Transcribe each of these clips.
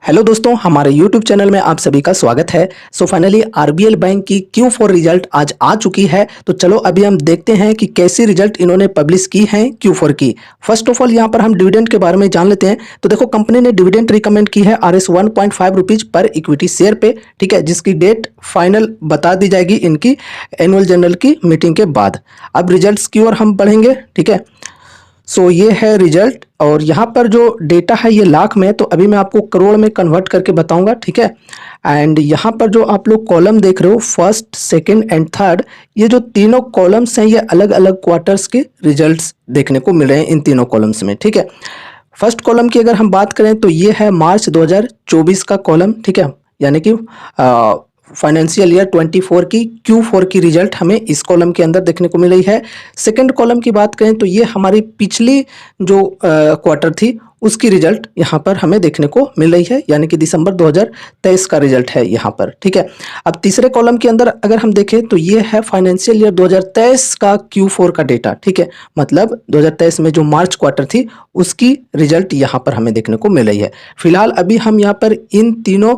Hello दोस्तों, हमारे YouTube channel में आप सभी का स्वागत है। फाइनली आरबीएल बैंक की Q4 रिजल्ट आज आ चुकी है। तो चलो अभी हम देखते हैं कि कैसी रिजल्ट इन्होंने पब्लिश की है Q4 की। फर्स्ट ऑफ ऑल यहाँ पर हम डिविडेंड के बारे में जान लेते हैं। तो देखो, कंपनी ने डिविडेंड रिकमेंड की है RS 1.5 rupees per equity share पे, ठीक है, जिसकी डेट फाइनल बता दी जाएगी इनकी एनुअल जनरल की मीटिंग के बाद। अब रिजल्ट्स की ओर हम बढ़ेंगे, ठीक है। ये है रिजल्ट और यहाँ पर जो डेटा है ये लाख में, तो अभी मैं आपको करोड़ में कन्वर्ट करके बताऊंगा, ठीक है। एंड यहाँ पर जो आप लोग कॉलम देख रहे हो, फर्स्ट सेकंड एंड थर्ड, ये जो तीनों कॉलम्स हैं ये अलग अलग क्वार्टर्स के रिजल्ट्स देखने को मिल रहे हैं इन तीनों कॉलम्स में, ठीक है। फर्स्ट कॉलम की अगर हम बात करें तो ये है मार्च 2024 का कॉलम, ठीक है, यानी कि फाइनेंशियल ईयर 24 की Q4 की रिजल्ट हमें इस कॉलम के अंदर देखने को मिल रही है। सेकंड कॉलम की बात करें तो ये हमारी पिछली जो क्वार्टर थी उसकी रिजल्ट यहाँ पर हमें देखने को मिल रही है, यानी कि दिसंबर 2023 का रिजल्ट है यहाँ पर, ठीक है। अब तीसरे कॉलम के अंदर अगर हम देखें तो ये है फाइनेंशियल ईयर 2023 का Q4 का डेटा, ठीक है, मतलब 2023 में जो मार्च क्वार्टर थी उसकी रिजल्ट यहाँ पर हमें देखने को मिल रही है। फिलहाल अभी हम यहाँ पर इन तीनों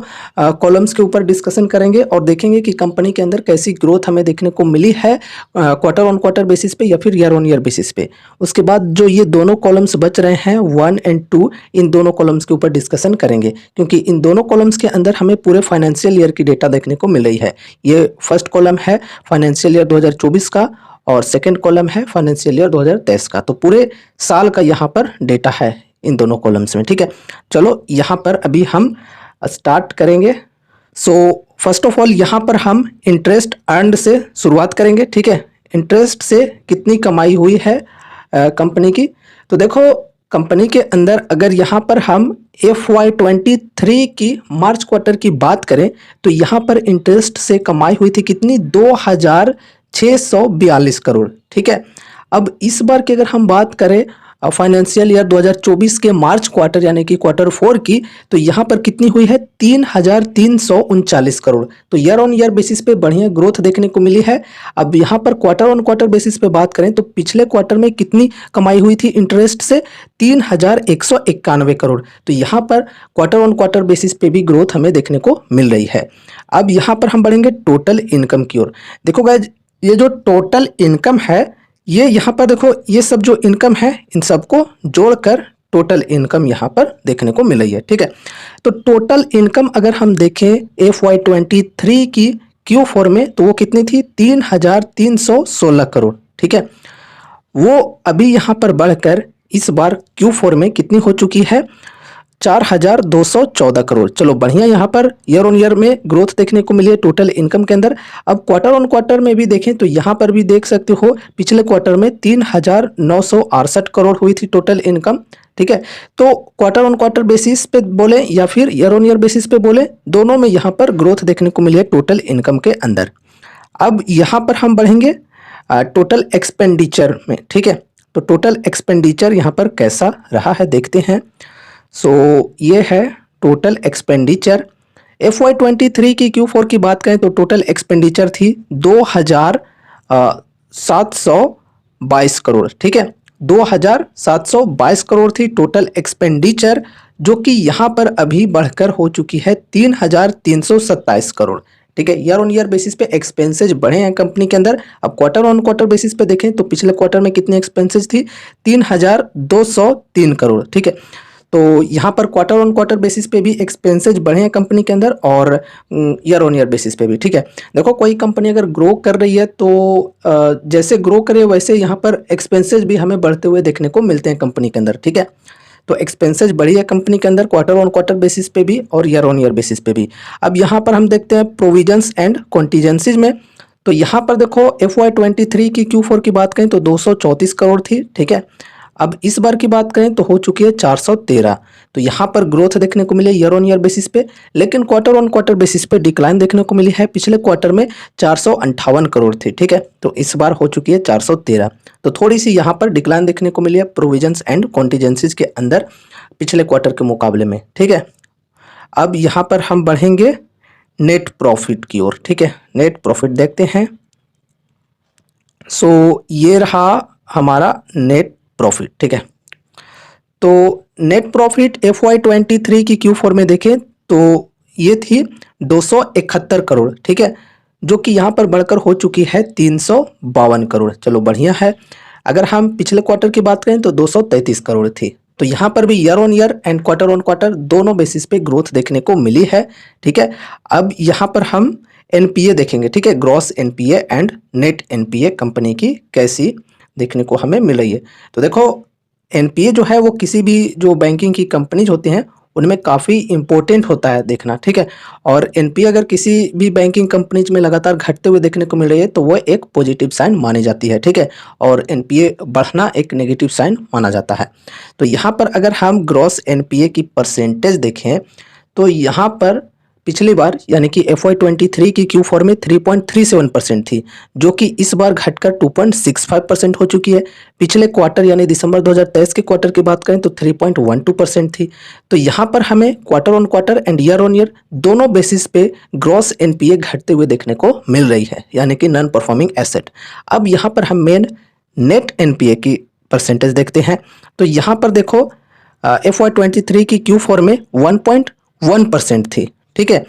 कॉलम्स के ऊपर डिस्कशन करेंगे और देखेंगे कि कंपनी के अंदर कैसी ग्रोथ हमें देखने को मिली है क्वार्टर ऑन क्वार्टर बेसिस पे या फिर ईयर ऑन ईयर बेसिस पे। उसके बाद जो ये दोनों कॉलम्स बच रहे हैं 1 एंड 2, इन दोनों कॉलम्स के ऊपर डिस्कशन करेंगे, क्योंकि इन दोनों कॉलम्स के अंदर हमें पूरे फाइनेंशियल ईयर की डेटा देखने को मिल रही है। ये फर्स्ट कॉलम है फाइनेंशियल ईयर 2024 का और सेकेंड कॉलम है फाइनेंशियल ईयर 2023 का। तो पूरे साल का यहाँ पर डेटा है इन दोनों कॉलम्स में, ठीक है। चलो यहाँ पर अभी हम स्टार्ट करेंगे। फर्स्ट ऑफ ऑल यहाँ पर हम इंटरेस्ट अर्नड से शुरुआत करेंगे, ठीक है। इंटरेस्ट से कितनी कमाई हुई है कंपनी की, तो देखो कंपनी के अंदर अगर यहाँ पर हम FY23 की मार्च क्वार्टर की बात करें तो यहाँ पर इंटरेस्ट से कमाई हुई थी कितनी, 2642 करोड़, ठीक है। अब इस बार की अगर हम बात करें फाइनेंशियल ईयर 2024 के मार्च क्वार्टर यानी कि क्वार्टर 4 की, तो यहाँ पर कितनी हुई है, 3339 करोड़। तो ईयर ऑन ईयर बेसिस पे बढ़िया ग्रोथ देखने को मिली है। अब यहाँ पर क्वार्टर ऑन क्वार्टर बेसिस पे बात करें तो पिछले क्वार्टर में कितनी कमाई हुई थी इंटरेस्ट से, 3191 करोड़। तो यहाँ पर क्वार्टर ऑन क्वार्टर बेसिस पे भी ग्रोथ हमें देखने को मिल रही है। अब यहाँ पर हम बढ़ेंगे टोटल इनकम की ओर। देखो गाइज, ये जो टोटल इनकम है ये यहाँ पर देखो, ये सब जो इनकम है इन सबको जोड़कर टोटल इनकम यहाँ पर देखने को मिल रही है, ठीक है। तो टोटल इनकम अगर हम देखें FY23 की Q4 में तो वो कितनी थी, 3316 करोड़, ठीक है। वो अभी यहाँ पर बढ़कर इस बार Q4 में कितनी हो चुकी है, 4214 करोड़। चलो बढ़िया, यहाँ पर ईयर ऑन ईयर में ग्रोथ देखने को मिली है टोटल इनकम के अंदर। अब क्वार्टर ऑन क्वार्टर में भी देखें तो यहाँ पर भी देख सकते हो पिछले क्वार्टर में 3968 करोड़ हुई थी टोटल इनकम, ठीक है। तो क्वार्टर ऑन क्वार्टर बेसिस पे बोले या फिर ईयर ऑन ईयर बेसिस पे बोले, दोनों में यहाँ पर ग्रोथ देखने को मिली है टोटल इनकम के अंदर। अब यहाँ पर हम बढ़ेंगे टोटल एक्सपेंडिचर में, ठीक है। तो टोटल एक्सपेंडिचर यहाँ पर कैसा रहा है देखते हैं। ये है टोटल एक्सपेंडिचर। FY23 की Q4 की बात करें तो टोटल एक्सपेंडिचर थी 2722 करोड़, ठीक है। 2722 करोड़ थी टोटल एक्सपेंडिचर, जो कि यहाँ पर अभी बढ़कर हो चुकी है 3327 करोड़, ठीक है। ईयर ऑन ईयर बेसिस पे एक्सपेंसेज बढ़े हैं कंपनी के अंदर। अब क्वार्टर ऑन क्वार्टर बेसिस पे देखें तो पिछले क्वार्टर में कितनी एक्सपेंसेज थी, 3203 करोड़, ठीक है। तो यहाँ पर क्वार्टर ऑन क्वार्टर बेसिस पे भी एक्सपेंसेज बढ़े हैं कंपनी के अंदर और ईयर ऑन ईयर बेसिस पे भी, ठीक है। देखो कोई कंपनी अगर ग्रो कर रही है तो जैसे ग्रो करे वैसे यहाँ पर एक्सपेंसेज भी हमें बढ़ते हुए देखने को मिलते हैं कंपनी के अंदर, ठीक है। तो एक्सपेंसेज बढ़ी है कंपनी के अंदर क्वार्टर ऑन क्वार्टर बेसिस पे भी और ईयर ऑन ईयर बेसिस पे भी। अब यहाँ पर हम देखते हैं प्रोविजंस एंड कॉन्टीजेंसीज में। तो यहाँ पर देखो FY23 की Q4 की बात करें तो 234 करोड़ थी, ठीक है। अब इस बार की बात करें तो हो चुकी है 413। तो यहाँ पर ग्रोथ देखने को मिली है ईयर ऑन ईयर बेसिस पे, लेकिन क्वार्टर ऑन क्वार्टर बेसिस पे डिक्लाइन देखने को मिली है। पिछले क्वार्टर में 458 करोड़ थी, ठीक है। तो इस बार हो चुकी है 413। तो थोड़ी सी यहाँ पर डिक्लाइन देखने को मिली है प्रोविजंस एंड कॉन्टीजेंसीज के अंदर पिछले क्वार्टर के मुकाबले में, ठीक है। अब यहाँ पर हम बढ़ेंगे नेट प्रॉफिट की ओर, ठीक है। नेट प्रॉफिट देखते हैं। ये रहा हमारा नेट प्रॉफिट, ठीक है। तो नेट प्रॉफिट FY23 की Q4 में देखें तो ये थी 271 करोड़, ठीक है, जो कि यहाँ पर बढ़कर हो चुकी है 352 करोड़। चलो बढ़िया है। अगर हम पिछले क्वार्टर की बात करें तो 233 करोड़ थी। तो यहाँ पर भी year on year and quarter on quarter दोनों बेसिस पे ग्रोथ देखने को मिली है, ठीक है। अब यहाँ पर हम एनपीए देखेंगे, ठीक है, gross NPA and net NPA company की कैसी देखने को हमें मिल रही है। तो देखो, एनपीए जो है वो किसी भी जो बैंकिंग की कंपनीज होती हैं उनमें काफ़ी इंपॉर्टेंट होता है देखना, ठीक है। और एनपीए अगर किसी भी बैंकिंग कंपनीज में लगातार घटते हुए देखने को मिल रही है तो वो एक पॉजिटिव साइन मानी जाती है, ठीक है। और एनपीए बढ़ना एक नेगेटिव साइन माना जाता है। तो यहाँ पर अगर हम ग्रॉस एनपीए की परसेंटेज देखें तो यहाँ पर पिछली बार यानी कि FY23 की Q4 में 3.37% थी, जो कि इस बार घटकर 2.65% हो चुकी है। पिछले क्वार्टर यानी दिसंबर 2023 के क्वार्टर की बात करें तो 3.12% थी। तो यहाँ पर हमें quarter on quarter and year on year दोनों बेसिस पे ग्रॉस एनपीए घटते हुए देखने को मिल रही है, यानी कि नॉन परफॉर्मिंग एसेट। अब यहाँ पर हम मेन नेट एनपीए की परसेंटेज देखते हैं। तो यहाँ पर देखो, FY23 की Q4 में 1.1% थी, ठीक है,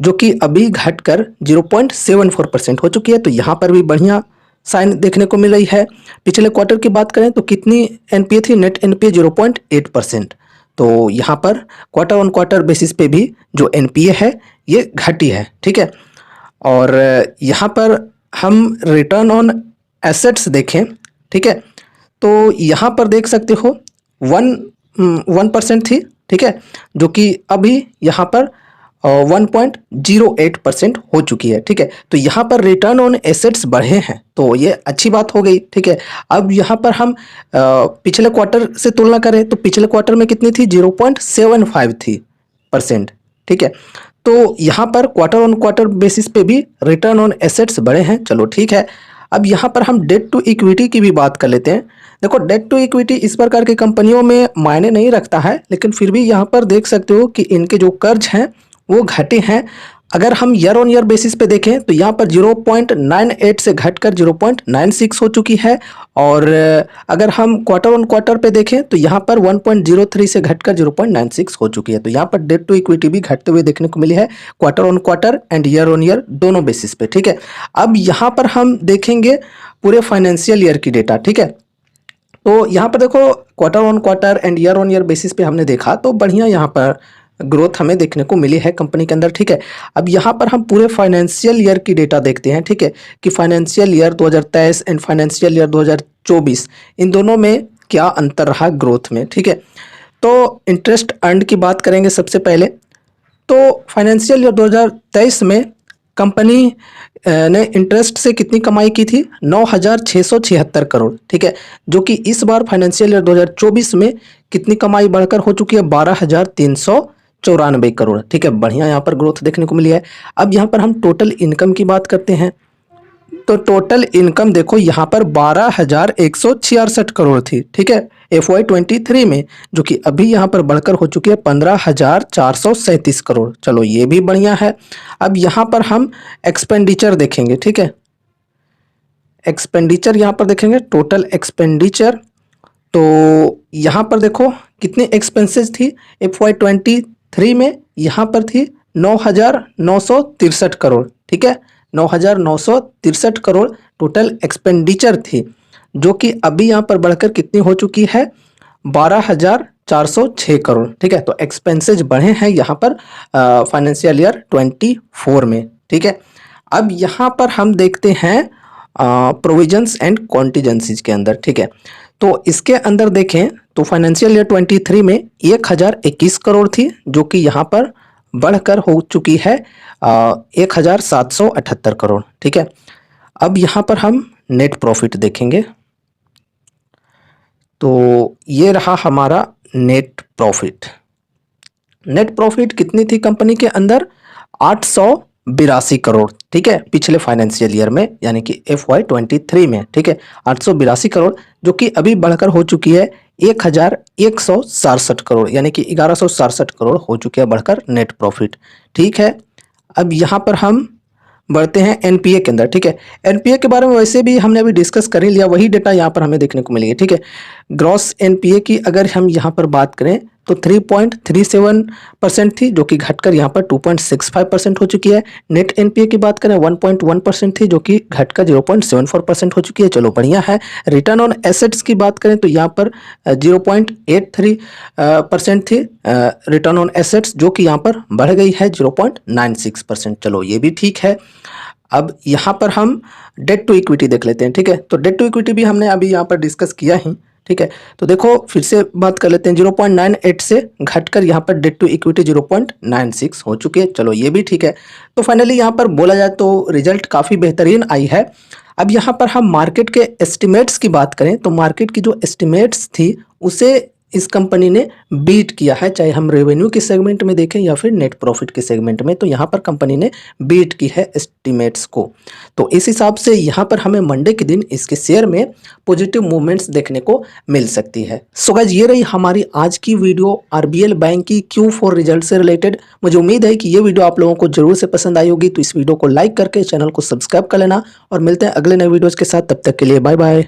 जो कि अभी घटकर 0.74% हो चुकी है। तो यहाँ पर भी बढ़िया साइन देखने को मिल रही है। पिछले क्वार्टर की बात करें तो कितनी एनपीए थी, नेट एनपीए 0.8%। तो यहाँ पर क्वार्टर ऑन क्वार्टर बेसिस पे भी जो एनपीए है ये घटी है, ठीक है। और यहाँ पर हम रिटर्न ऑन एसेट्स देखें, ठीक है, तो यहाँ पर देख सकते हो 1% थी, ठीक है, जो कि अभी यहाँ पर 1.08% हो चुकी है, ठीक है। तो यहाँ पर रिटर्न ऑन एसेट्स बढ़े हैं तो ये अच्छी बात हो गई, ठीक है। अब यहाँ पर हम पिछले क्वार्टर से तुलना करें तो पिछले क्वार्टर में कितनी थी, 0.75 थी परसेंट, ठीक है। तो यहाँ पर क्वार्टर ऑन क्वार्टर बेसिस पे भी रिटर्न ऑन एसेट्स बढ़े हैं, चलो ठीक है। अब यहाँ पर हम डेट टू इक्विटी की भी बात कर लेते हैं। देखो, डेट टू इक्विटी इस प्रकार की कंपनियों में मायने नहीं रखता है, लेकिन फिर भी यहाँ पर देख सकते हो कि इनके जो कर्ज हैं वो घटे हैं। अगर हम ईयर ऑन ईयर बेसिस पे देखें तो यहाँ पर 0.98 से घटकर 0.96 हो चुकी है। और अगर हम क्वार्टर ऑन क्वार्टर पे देखें तो यहाँ पर 1.03 से घटकर 0.96 हो चुकी है। तो यहाँ पर डेट टू इक्विटी भी घटते हुए देखने को मिली है quarter on quarter and year on year दोनों बेसिस पे, ठीक है। अब यहाँ पर हम देखेंगे पूरे फाइनेंशियल ईयर की डेटा, ठीक है। तो यहाँ पर देखो, quarter on quarter and year on year basis पे हमने देखा तो बढ़िया यहाँ पर ग्रोथ हमें देखने को मिली है कंपनी के अंदर, ठीक है। अब यहाँ पर हम पूरे फाइनेंशियल ईयर की डेटा देखते हैं, ठीक है, कि financial year 2023 and financial year 2024 इन दोनों में क्या अंतर रहा ग्रोथ में, ठीक है। तो इंटरेस्ट अर्न की बात करेंगे सबसे पहले। तो फाइनेंशियल ईयर 2023 में कंपनी ने इंटरेस्ट से कितनी कमाई की थी, 9,676 करोड़, ठीक है, जो कि इस बार फाइनेंशियल ईयर 2024 में कितनी कमाई बढ़कर हो चुकी है, 12,394 करोड़, ठीक है। बढ़िया यहाँ पर ग्रोथ देखने को मिली है। अब यहाँ पर हम टोटल इनकम की बात करते हैं। तो टोटल इनकम देखो यहाँ पर 12,166 करोड़ थी, ठीक है, FY23 में, जो कि अभी यहाँ पर बढ़कर हो चुकी है 15,437 करोड़। चलो ये भी बढ़िया है। अब यहाँ पर हम एक्सपेंडिचर देखेंगे, ठीक है, एक्सपेंडिचर यहाँ पर देखेंगे, टोटल एक्सपेंडिचर। तो यहाँ पर देखो कितनी एक्सपेंसेस थी FY23 में, यहाँ पर थी 9,963 करोड़, ठीक है, 9,963 करोड़ टोटल एक्सपेंडिचर थी, जो कि अभी यहाँ पर बढ़कर कितनी हो चुकी है, 12,406 करोड़, ठीक है। तो एक्सपेंसेस बढ़े हैं यहाँ पर फाइनेंशियल ईयर 24 में, ठीक है। अब यहाँ पर हम देखते हैं प्रोविजंस एंड कॉन्टीजेंसीज के अंदर, ठीक है। तो इसके अंदर देखें तो फाइनेंशियल ईयर 23 में 1,021 करोड़ थी, जो कि यहाँ पर बढ़कर हो चुकी है 1,778 करोड़, ठीक है। अब यहाँ पर हम नेट प्रॉफिट देखेंगे। तो ये रहा हमारा नेट प्रॉफिट। नेट प्रॉफिट कितनी थी कंपनी के अंदर, 882 करोड़, ठीक है, पिछले फाइनेंशियल ईयर में यानी कि FY23 में, ठीक है, 882 करोड़, जो कि अभी बढ़कर हो चुकी है 1,167 करोड़, यानी कि 1,167 करोड़ हो चुकी है बढ़कर नेट प्रॉफिट, ठीक है। अब यहाँ पर हम बढ़ते हैं एनपीए के अंदर, ठीक है। एनपीए के बारे में वैसे भी हमने अभी डिस्कस कर ही लिया, वही डेटा यहाँ पर हमें देखने को मिलेगी, ठीक है। ग्रॉस एनपीए की अगर हम यहाँ पर बात करें तो 3.37% थी, जो कि घटकर यहाँ पर 2.65% हो चुकी है। नेट एनपीए की बात करें 1.1% थी, जो कि घटकर 0.74% हो चुकी है। चलो बढ़िया है। रिटर्न ऑन एसेट्स की बात करें तो यहाँ पर 0.83% थी रिटर्न ऑन एसेट्स, जो कि यहाँ पर बढ़ गई है 0.96%। चलो ये भी ठीक है। अब यहाँ पर हम डेट टू इक्विटी देख लेते हैं, ठीक है। तो डेट टू इक्विटी भी हमने अभी यहाँ पर डिस्कस किया ही, ठीक है। तो देखो फिर से बात कर लेते हैं, 0.98 से घटकर यहाँ पर डेट टू इक्विटी 0.96 हो चुकी है। चलो ये भी ठीक है। तो फाइनली यहाँ पर बोला जाए तो रिजल्ट काफ़ी बेहतरीन आई है। अब यहाँ पर हम मार्केट के एस्टिमेट्स की बात करें तो मार्केट की जो एस्टिमेट्स थी उसे इस कंपनी ने बीट किया है, चाहे हम रेवेन्यू के सेगमेंट में देखें या फिर नेट प्रॉफिट के सेगमेंट में। तो यहाँ पर कंपनी ने बीट की है एस्टिमेट्स को। तो इस हिसाब से यहाँ पर हमें मंडे के दिन इसके शेयर में पॉजिटिव मूवमेंट्स देखने को मिल सकती है। सो गाइस, ये रही हमारी आज की वीडियो आरबीएल बैंक की Q4 रिजल्ट से रिलेटेड। मुझे उम्मीद है कि ये वीडियो आप लोगों को जरूर से पसंद आई होगी। तो इस वीडियो को लाइक करके चैनल को सब्सक्राइब कर लेना और मिलते हैं अगले नए वीडियोज के साथ। तब तक के लिए बाय बाय।